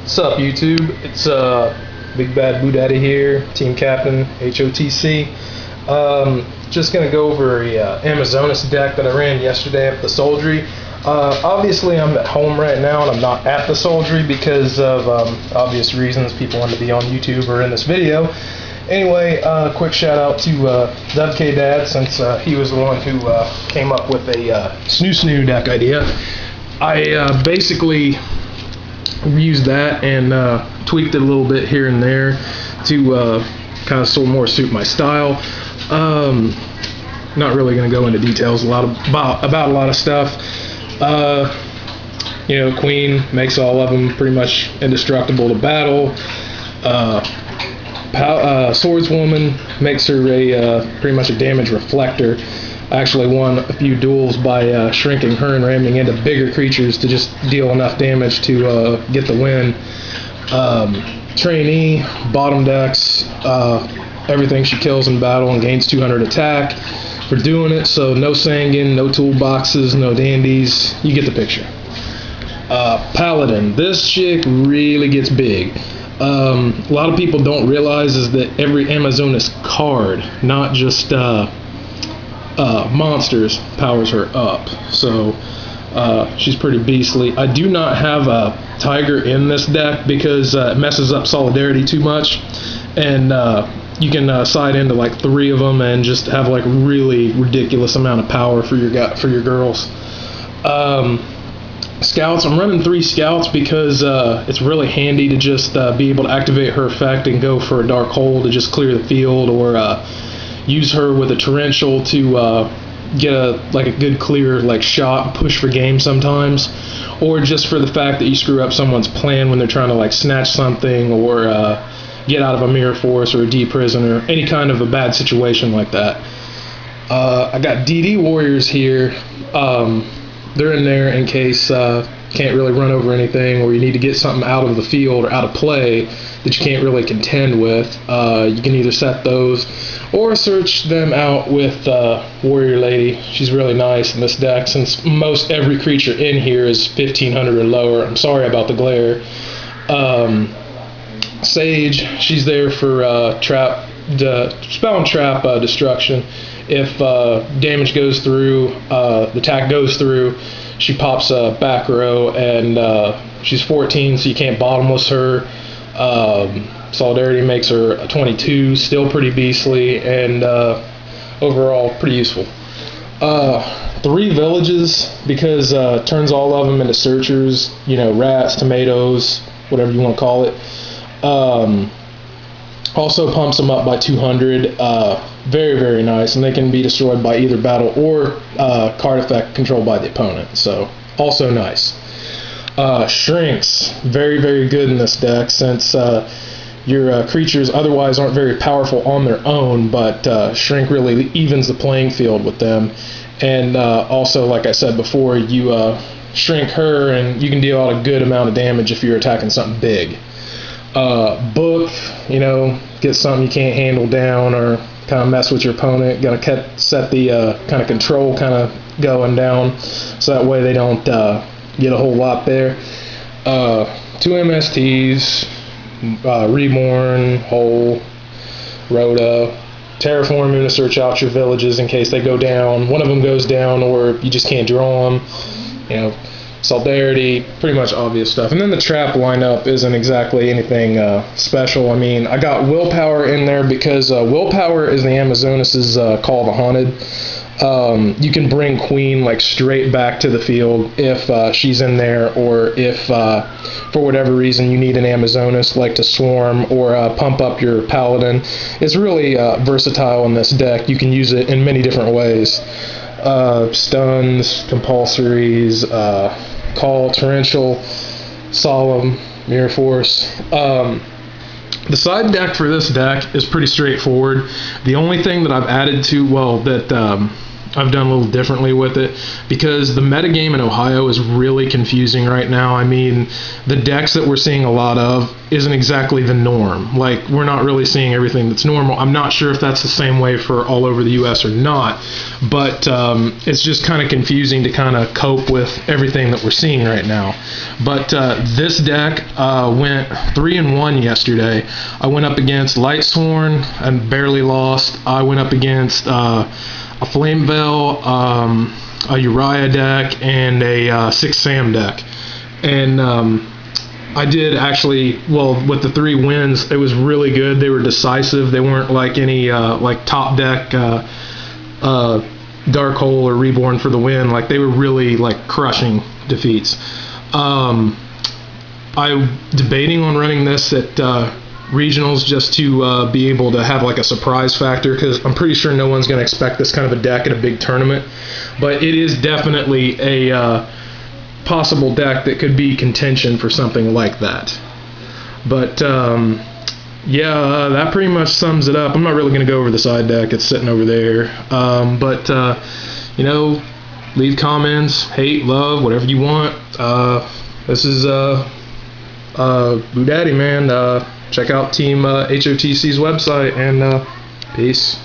What's up, YouTube? It's Big Bad Boo Daddy here, Team Captain HOTC. Just gonna go over a Amazonas deck that I ran yesterday at the Soldiery. Obviously, I'm at home right now and I'm not at the Soldiery because of obvious reasons. People want to be on YouTube or in this video. Anyway, quick shout out to WK Dad, since he was the one who came up with a SnooSnoo deck idea. I basically used that and tweaked it a little bit here and there to kind of more suit my style. Not really going to go into details about a lot of stuff. You know, Queen makes all of them pretty much indestructible to battle. Swordswoman makes her pretty much a damage reflector. I actually won a few duels by shrinking her and ramming into bigger creatures to just deal enough damage to get the win. Trainee, bottom decks, everything she kills in battle and gains 200 attack for doing it, so no Sanguine, no toolboxes, no dandies, you get the picture. Paladin, this chick really gets big. A lot of people don't realize is that every Amazonas card, not just monsters, powers her up, so she's pretty beastly. I do not have a Tiger in this deck because it messes up Solidarity too much, and you can side into like 3 of them and just have like really ridiculous amount of power for your girls. Scouts, I'm running 3 scouts because it's really handy to just be able to activate her effect and go for a dark hole to just clear the field, or use her with a torrential to get a good clear shot, push for game sometimes, or just for the fact that you screw up someone's plan when they're trying to snatch something, or get out of a mirror force or a D prisoner, any kind of a bad situation like that. I got DD warriors here. They're in there in case can't really run over anything, or you need to get something out of the field or out of play that you can't really contend with. You can either set those or search them out with Warrior Lady. She's really nice in this deck, since most every creature in here is 1500 or lower. I'm sorry about the glare. Sage, she's there for spell and trap destruction. If damage goes through, the attack goes through, she pops a back row, and she's 14, so you can't bottomless her. Solidarity makes her a 22, still pretty beastly, and overall pretty useful. 3 villages, because turns all of them into searchers, you know, rats, tomatoes, whatever you want to call it. Also pumps them up by 200. Very, very nice, and they can be destroyed by either battle or card effect controlled by the opponent, so also nice. Shrinks, very, very good in this deck, since your creatures otherwise aren't very powerful on their own, but Shrink really evens the playing field with them. And also, like I said before, you shrink her and you can deal out a good amount of damage if you're attacking something big. Book, you know, get something you can't handle down, or kind of mess with your opponent. Gotta set the kind of control kind of going down, so that way they don't get a whole lot there. 2 MSTs, Reborn, Hole, Rhoda, Terraforming to search out your villages in case they go down. One of them goes down, or you just can't draw them. You know, Solidarity, pretty much obvious stuff. And then the trap lineup isn't exactly anything special. I mean, I got Willpower in there because Willpower is the Amazonas' Call of the Haunted. You can bring Queen straight back to the field if she's in there, or if for whatever reason you need an Amazonas to swarm or pump up your Paladin. It's really versatile in this deck. You can use it in many different ways. Stuns, compulsories, call, torrential, solemn, mirror force. The side deck for this deck is pretty straightforward. The only thing that I've added to, well, that I've done a little differently with it, because the metagame in Ohio is really confusing right now. I mean, the decks that we're seeing a lot of isn't exactly the norm. Like, we're not really seeing everything that's normal. I'm not sure if that's the same way for all over the US or not, but it's just kind of confusing to kind of cope with everything that we're seeing right now. But this deck went 3-1 yesterday. I went up against Lightsworn and barely lost. I went up against a Flame Veil, a Uriah deck, and a 6 Sam deck. And I did actually, well, with the 3 wins, it was really good. They were decisive. They weren't like any like top deck Dark Hole or Reborn for the win. Like, they were really like crushing defeats. I'm debating on running this at regionals just to be able to have like a surprise factor, because I'm pretty sure no one's going to expect this kind of a deck at a big tournament. But it is definitely a possible deck that could be contention for something like that. But yeah, that pretty much sums it up. I'm not really going to go over the side deck. It's sitting over there. But you know, leave comments, hate, love, whatever you want. This is Boo Daddy, man. Check out Team HOTC's website, and peace.